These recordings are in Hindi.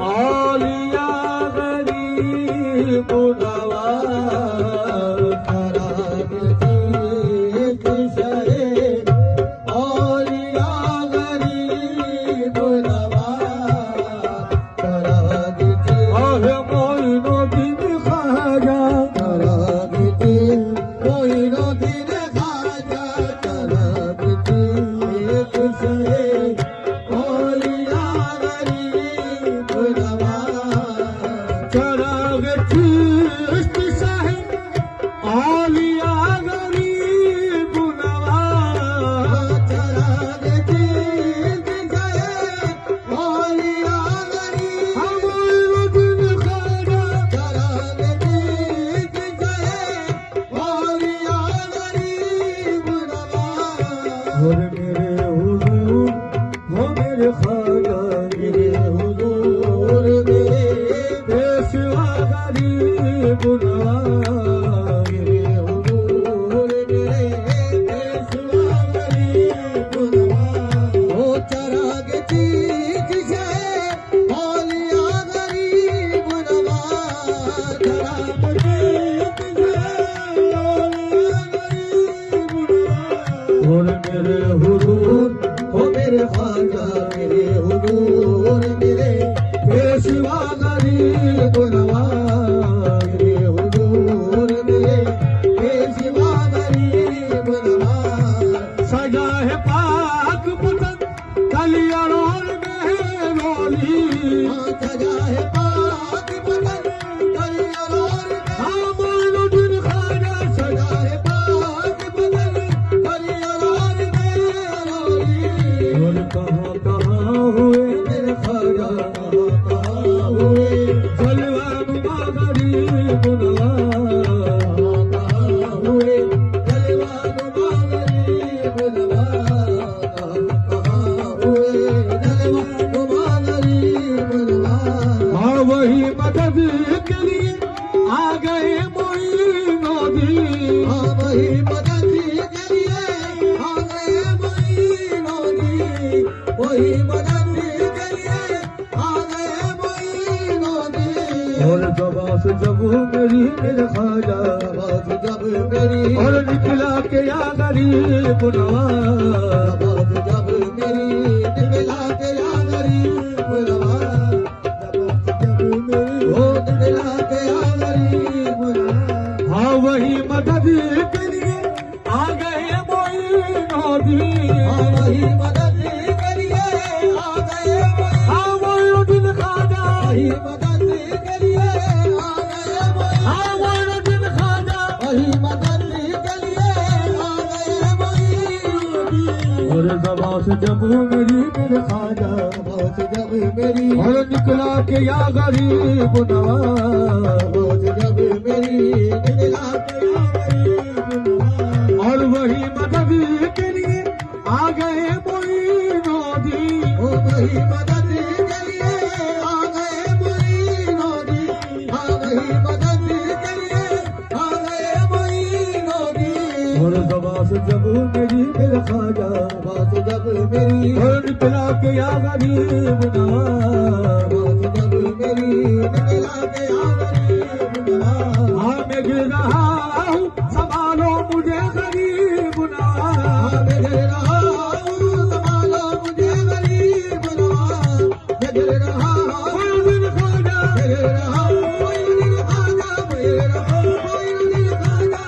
औलिया गरीब नवाज खराब चीज शहे औलिया गरीब नवाज खराब चीज मोइनुद्दीन ख्वाजा खराब चीज मोइनुद्दीन ख्वाजा खराब चीज शहे और मेरे हुजूर हो मेरे ख्वाजा मेरे हुजूर मेरे पेशवा गरीब नवाज मेरे हुजूर मेरे पेशवा गरीब नवाज हो चराग चीज से औलिया गरीब नवाज चराग चीज से औलिया गरीब नवाज और मेरे हुजूर हो मेरे ख्वाजा मेरे हुजूर मेरे पेशवा गरीब नवाज मेरे हुजूर मेरे पेशवा गरीब नवाज सजा है पाक पतंग कलियार और मेहरोली सजा है पाक पतंग कलियार और मोइनुद्दीन ख्वाजा सजा है पाक पतंग कलियार और कहाँ कहाँ हुए मेरे ख्वाजा कहाँ हुए जलवा नुमा गरीब नवाज कहाँ हुए जलवा नुमा गरीब नवाज कहाँ हुए जलवा नुमा गरीब नवाज हाँ वही मदद के लिए आ गए मोइनुद्दीन हाँ वही मदद के लिए आ गए मोइनुद्दीन वही मदद के लिए आ गए मोइनुद्दीन और जबास जब मेरी मेरे ख्वाजा जबास जब मेरी और निकला के या गरीब नवाज जबास जब मेरी निकला के या गरीब नवाज जबास जब मेरी हो निकला के या गरीब नवाज हाँ वही मदद के लिए आ गए मोइनुद्दीन हाँ वही मदद मोइनुद्दीन ख्वाजा वही मदद के लिए आ गए मोइनुद्दीन ख्वाजा वही मदद के लिए आ गए मोइनुद्दीन और ज़बां से जब मेरी मेरे ख्वाजा ज़बां से जब मेरी और निकला के या गरीब नवाज जब मेरी निकला के या गरीब नवाज और वही मदद के लिए आ गए मोइनुद्दीन वही मदद के लिए आ गए मोइनुद्दीन हाँ वही मदद के लिए आ गए मोइनुद्दीन और ज़बां से जब मेरी मेरे ख्वाजा ज़बां से जब मेरी और निकला के या गरीब नवाज जब मेरी निकला के या गरीब नवाज हाँ मैं गिर रहा हूँ संभालो मुझे गरीब नवाज हाँ मैं गिर रहा हूँ संभालो मुझे गरीब नवाज मैं गिर रहा हूँ मोइनुद्दीन ख्वाजा गिर रहा हूँ मोइनुद्दीन ख्वाजा गिर रहा हूँ मोइनुद्दीन ख्वाजा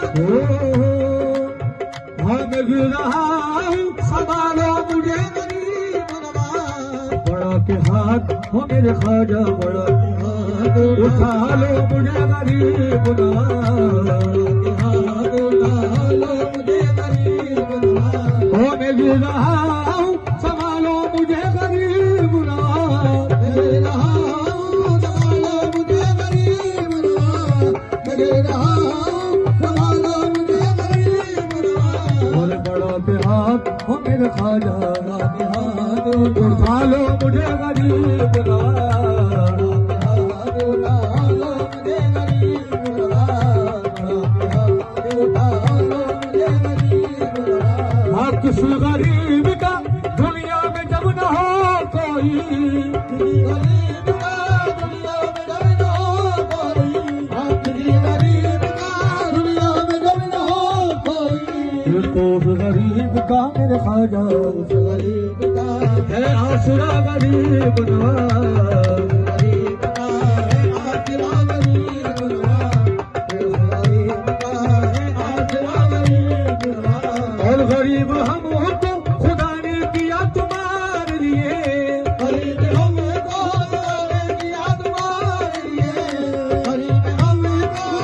हाँ मैं गिर रहा हूँ संभालो मुझे गरीब नवाज बड़ा के हाथ हो मेरे ख्वाजा बड़ा के हाथ उठा लो मुझे गरीब नवाज के हाथ उठा लो मुझे गरीब नवाज हो मैं गिर रहा हूँ संभालो मुझे गरीब नवाज मैं गिर रहा हूँ संभालो मुझे गरीब नवाज मैं गिर रहा हूँ संभालो मुझे गरीब नवाज और बड़ा के हाथ हो मेरे ख्वाजा के हाथ उठा लो मुझे गरीब नवाज उठा लो मुझे गरीब नवाज उठा लो मुझे गरीब नवाज किस गरीब का दुनिया में जब न हो कोई ख्वाजा उस गरीब का है आसरा गरीब नवाज गरीब का है आसरा गरीब नवाज उस गरीब का है आसरा गरीब नवाज और गरीब हम हो तो खुदा ने किया तुम्हारे लिए गरीब हमको खुदा ने किया तुम्हारे लिए गरीब हमको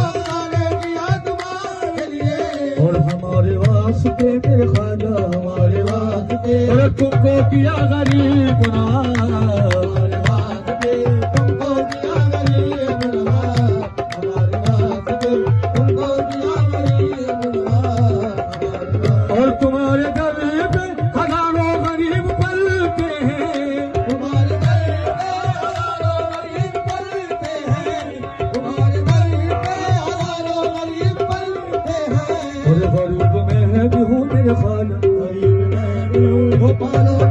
खुदा ने किया तुम्हारे लिए और हमारे वास्ते मेरे ख्वाजा हमारे वास्ते और तुमको किया गरीब नवाज हमारे वास्ते तुमको किया गरीब नवाज हमारे वास्ते तुमको किया गरीब नवाज और तुम्हारे दर पे हजारों गरीब पलते हैं तुम्हारे दर पे हजारों गरीब पलते हैं तुम्हारे दर पे हजारों गरीब पलते हैं और गरीब में है भी हूँ मेरे ख्वाजा गरीब में भी हूँ पालो